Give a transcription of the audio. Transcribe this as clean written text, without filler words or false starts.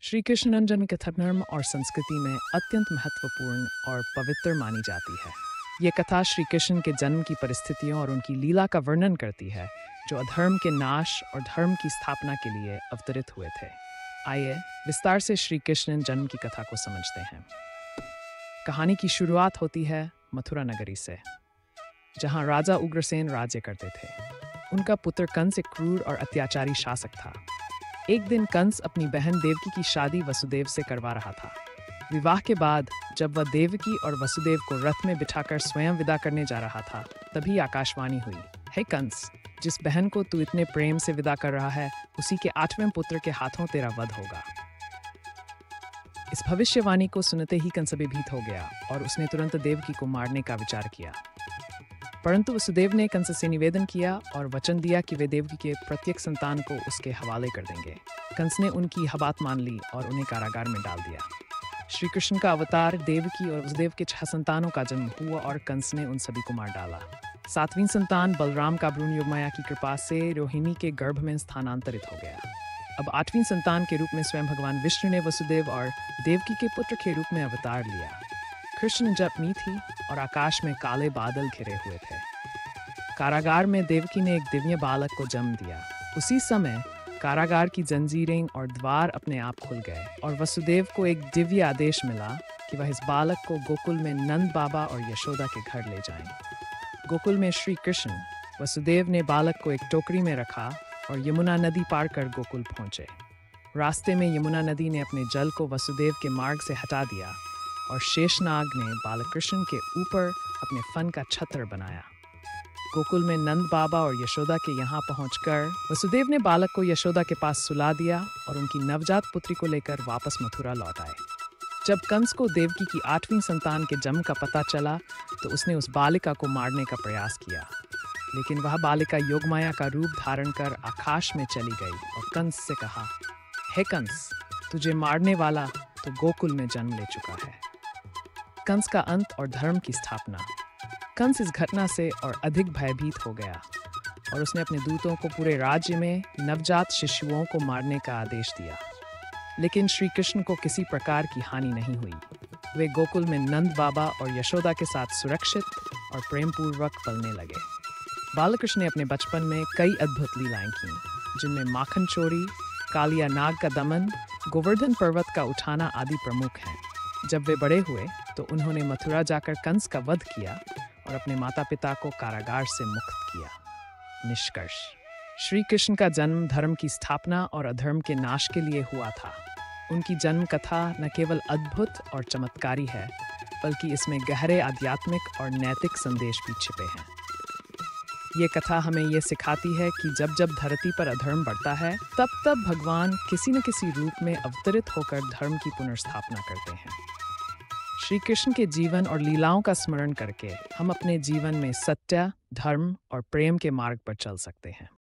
श्री कृष्ण जन्म कथा धर्म और संस्कृति में अत्यंत महत्वपूर्ण और पवित्र मानी जाती है। ये कथा श्री कृष्ण के जन्म की परिस्थितियों और उनकी लीला का वर्णन करती है, जो अधर्म के नाश और धर्म की स्थापना के लिए अवतरित हुए थे। आइए विस्तार से श्री कृष्ण जन्म की कथा को समझते हैं। कहानी की शुरुआत होती है मथुरा नगरी से, जहाँ राजा उग्रसेन राज्य करते थे। उनका पुत्र कंस एक क्रूर और अत्याचारी शासक था। एक दिन कंस अपनी बहन देवकी की शादी वसुदेव से करवा रहा था। विवाह के बाद जब वह देवकी और वसुदेव को रथ में बिठाकर स्वयं विदा करने जा रहा था, तभी आकाशवाणी हुई, हे कंस, जिस बहन को तू इतने प्रेम से विदा कर रहा है, उसी के 8वें पुत्र के हाथों तेरा वध होगा। इस भविष्यवाणी को सुनते ही कंस भयभीत हो गया और उसने तुरंत देवकी को मारने का विचार किया। परंतु वसुदेव ने कंस से निवेदन किया और वचन दिया कि वे देवकी के प्रत्येक संतान को उसके हवाले कर देंगे। कंस ने उनकी बात मान ली और उन्हें कारागार में डाल दिया। श्री कृष्ण का अवतार देवकी और वसुदेव के 6 संतानों का जन्म हुआ और कंस ने उन सभी को मार डाला। 7वीं संतान बलराम का भ्रूण योगमाया की कृपा से रोहिणी के गर्भ में स्थानांतरित हो गया। अब 8वीं संतान के रूप में स्वयं भगवान विष्णु ने वसुदेव और देवकी के पुत्र के रूप में अवतार लिया। कृष्ण जपनी थी और आकाश में काले बादल घिरे हुए थे। कारागार में देवकी ने एक दिव्य बालक को जन्म दिया। उसी समय कारागार की जंजीरें और द्वार अपने आप खुल गए और वसुदेव को एक दिव्य आदेश मिला कि वह इस बालक को गोकुल में नंद बाबा और यशोदा के घर ले जाएं। गोकुल में श्री कृष्ण वसुदेव ने बालक को एक टोकरी में रखा और यमुना नदी पार कर गोकुल पहुंचे। रास्ते में यमुना नदी ने अपने जल को वसुदेव के मार्ग से हटा दिया और शेषनाग ने बालक कृष्ण के ऊपर अपने फन का छत्र बनाया। गोकुल में नंद बाबा और यशोदा के यहाँ पहुंचकर वसुदेव ने बालक को यशोदा के पास सुला दिया और उनकी नवजात पुत्री को लेकर वापस मथुरा लौट आए। जब कंस को देवकी की 8वीं संतान के जन्म का पता चला, तो उसने उस बालिका को मारने का प्रयास किया, लेकिन वह बालिका योगमाया का रूप धारण कर आकाश में चली गई और कंस से कहा, हे कंस, तुझे मारने वाला तो गोकुल में जन्म ले चुका है। कंस का अंत और धर्म की स्थापना। कंस इस घटना से और अधिक भयभीत हो गया और उसने अपने दूतों को पूरे राज्य में नवजात शिशुओं को मारने का आदेश दिया। लेकिन श्री कृष्ण को किसी प्रकार की हानि नहीं हुई। वे गोकुल में नंद बाबा और यशोदा के साथ सुरक्षित और प्रेमपूर्वक पलने लगे। बालकृष्ण ने अपने बचपन में कई अद्भुत लीलाएं की, जिनमें माखन चोरी, कालिया नाग का दमन, गोवर्धन पर्वत का उठाना आदि प्रमुख हैं। जब वे बड़े हुए तो उन्होंने मथुरा जाकर कंस का वध किया और अपने माता पिता को कारागार से मुक्त किया। निष्कर्ष: श्री कृष्ण का जन्म धर्म की स्थापना और अधर्म के नाश के लिए हुआ था। उनकी जन्म कथा न केवल अद्भुत और चमत्कारी है, बल्कि इसमें गहरे आध्यात्मिक और नैतिक संदेश भी छिपे हैं। ये कथा हमें ये सिखाती है कि जब जब धरती पर अधर्म बढ़ता है, तब तब भगवान किसी न किसी रूप में अवतरित होकर धर्म की पुनर्स्थापना करते हैं। श्री कृष्ण के जीवन और लीलाओं का स्मरण करके हम अपने जीवन में सत्य, धर्म और प्रेम के मार्ग पर चल सकते हैं।